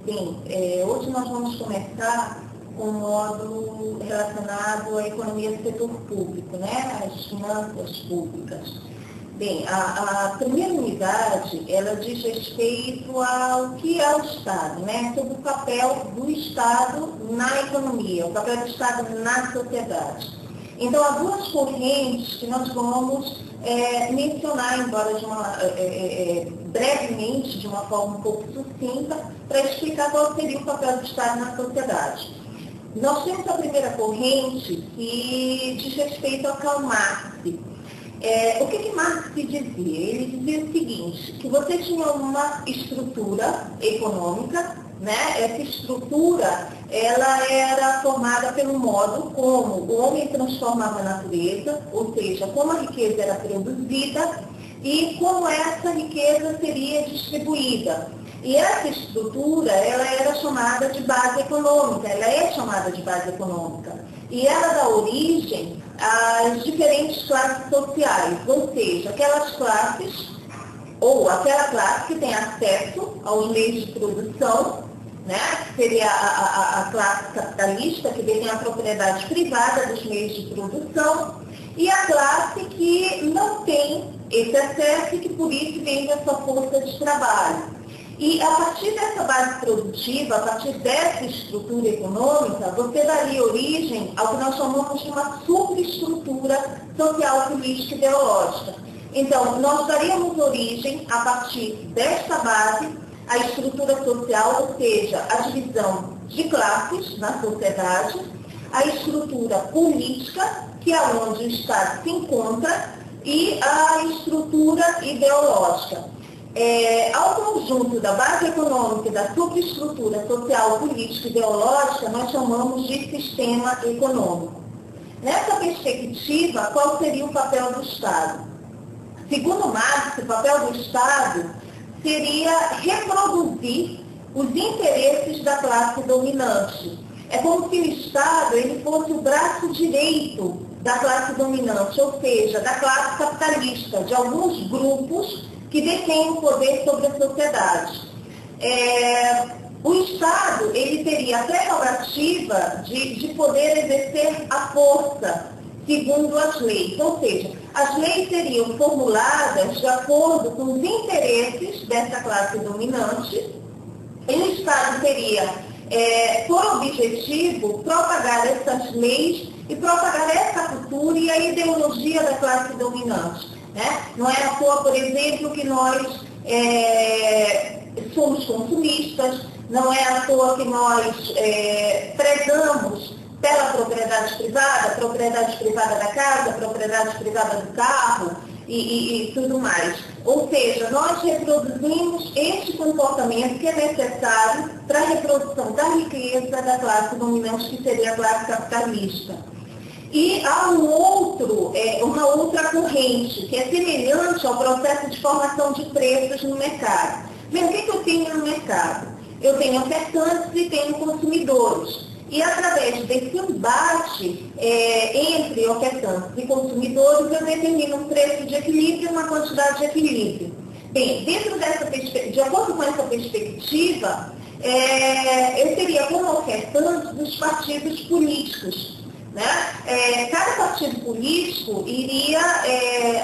Bem, hoje nós vamos começar com um módulo relacionado à economia do setor público, né? Às finanças públicas. Bem, a primeira unidade, ela diz respeito ao que é o Estado, né? Sobre o papel do Estado na economia, o papel do Estado na sociedade. Então, há duas correntes que nós vamos mencionar, embora brevemente, de uma forma um pouco sucinta, para explicar qual seria o papel do Estado na sociedade. Nós temos a primeira corrente que diz respeito a Karl Marx. O que Marx dizia? Ele dizia o seguinte, que você tinha uma estrutura econômica, né? Essa estrutura, ela era formada pelo modo como o homem transformava a natureza, ou seja, como a riqueza era produzida e como essa riqueza seria distribuída. E essa estrutura, ela era chamada de base econômica, ela é chamada de base econômica. E ela dá origem às diferentes classes sociais, ou seja, aquelas classes, ou aquela classe que tem acesso aos meios de produção, né? Seria a classe capitalista, que detém a propriedade privada dos meios de produção, e a classe que não tem esse acesso e que por isso vende a sua força de trabalho. E a partir dessa base produtiva, a partir dessa estrutura econômica, você daria origem ao que nós chamamos de uma superestrutura social, política e ideológica. Então, nós daríamos origem, a partir desta base, à estrutura social, ou seja, a divisão de classes na sociedade, a estrutura política, que é onde o Estado se encontra, e a estrutura ideológica. Ao conjunto da base econômica e da superestrutura social, política e ideológica, nós chamamos de sistema econômico. Nessa perspectiva, qual seria o papel do Estado? Segundo Marx, o papel do Estado seria reproduzir os interesses da classe dominante. É como se o Estado ele fosse o braço direito da classe dominante, ou seja, da classe capitalista, de alguns grupos que detêm o poder sobre a sociedade. O Estado ele teria a prerrogativa de poder exercer a força segundo as leis, ou seja, as leis seriam formuladas de acordo com os interesses dessa classe dominante, e o Estado teria por objetivo propagar essas leis e propagar essa cultura e a ideologia da classe dominante. Né? Não é à toa, por exemplo, que nós somos consumistas, não é à toa que nós prezamos pela propriedade privada da casa, propriedade privada do carro e tudo mais. Ou seja, nós reproduzimos este comportamento que é necessário para a reprodução da riqueza da classe dominante, que seria a classe capitalista. E há uma outra corrente, que é semelhante ao processo de formação de preços no mercado. Bem, o que eu tenho no mercado? Eu tenho ofertantes e tenho consumidores. E através desse embate entre ofertantes e consumidores, eu determino um preço de equilíbrio e uma quantidade de equilíbrio. Bem, de acordo com essa perspectiva, eu teria como ofertantes os partidos políticos. Né? Cada partido político iria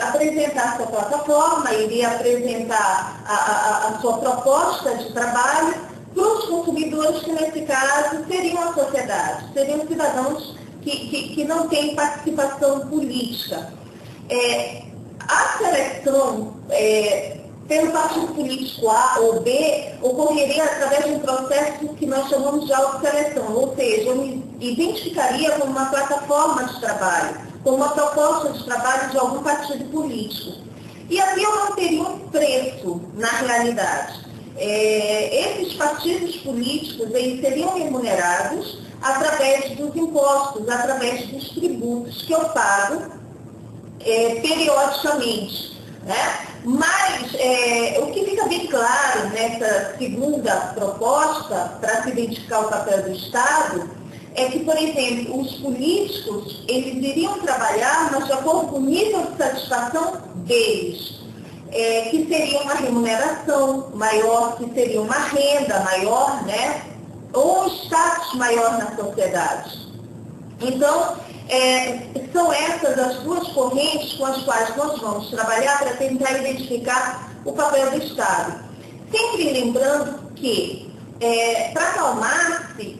apresentar sua plataforma, iria apresentar a sua proposta de trabalho para os consumidores, que nesse caso seriam a sociedade, seriam cidadãos que não têm participação política. A seleção pelo partido político A ou B ocorreria através de um processo que nós chamamos de autoseleção, ou seja, eu me identificaria como uma plataforma de trabalho, como uma proposta de trabalho de algum partido político. E aqui eu não teria um preço na realidade. Esses partidos políticos eles seriam remunerados através dos impostos, através dos tributos que eu pago periodicamente. Né? Mas o que fica bem claro nessa segunda proposta para se identificar o papel do Estado é que, por exemplo, os políticos eles iriam trabalhar, mas de acordo com o nível de satisfação deles. que seria uma remuneração maior, que seria uma renda maior, né? Ou um status maior na sociedade. Então, são essas as duas correntes com as quais nós vamos trabalhar para tentar identificar o papel do Estado. Sempre lembrando que, para acalmar-se,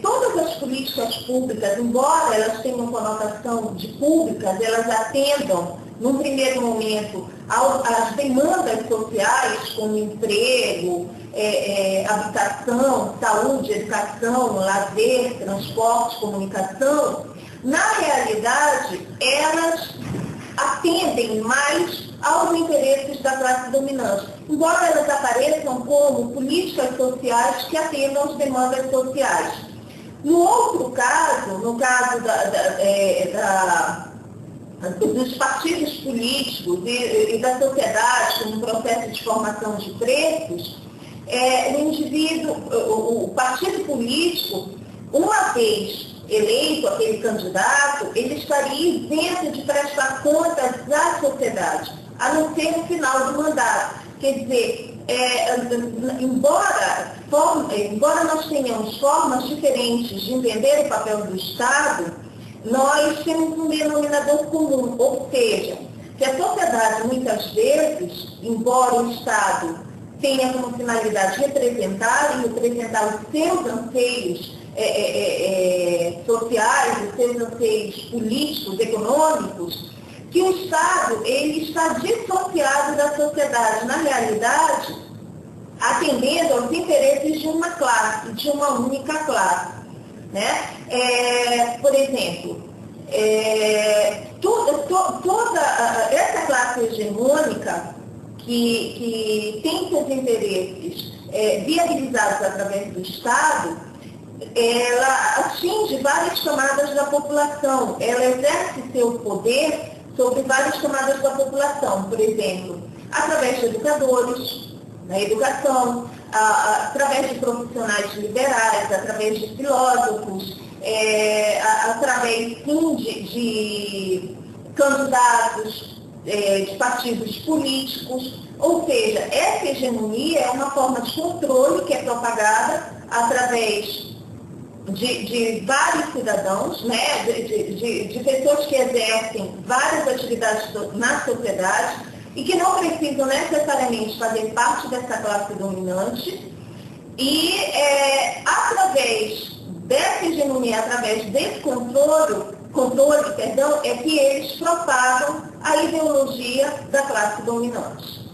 todas as políticas públicas, embora elas tenham conotação de públicas, elas atendam, num primeiro momento, às demandas sociais, como emprego, habitação, saúde, educação, lazer, transporte, comunicação. Na realidade, elas atendem mais aos interesses da classe dominante, embora elas apareçam como políticas sociais que atendam às demandas sociais. No outro caso, no caso dos partidos políticos e da sociedade, como um processo de formação de preços, o partido político, uma vez eleito aquele candidato, ele estaria isento de prestar contas à sociedade, a não ser no final do mandato. Quer dizer, embora nós tenhamos formas diferentes de entender o papel do Estado, nós temos um denominador comum, ou seja, que a sociedade muitas vezes, embora o Estado tenha como finalidade representar e representar os seus anseios sociais, os seus anseios políticos, econômicos, que o Estado ele está dissociado da sociedade, na realidade, atendendo aos interesses de uma classe, de uma única classe. Né? Por exemplo, toda essa classe hegemônica que tem seus interesses viabilizados através do Estado, ela atinge várias camadas da população, ela exerce seu poder sobre várias camadas da população, por exemplo, através de educadores, na educação, através de profissionais liberais, através de filósofos, através, sim, de candidatos de partidos políticos. Ou seja, essa hegemonia é uma forma de controle que é propagada através de vários cidadãos, né, de pessoas que exercem várias atividades na sociedade e que não precisam necessariamente fazer parte dessa classe dominante, e através dessa hegemonia, através desse controle, é que eles propagam a ideologia da classe dominante.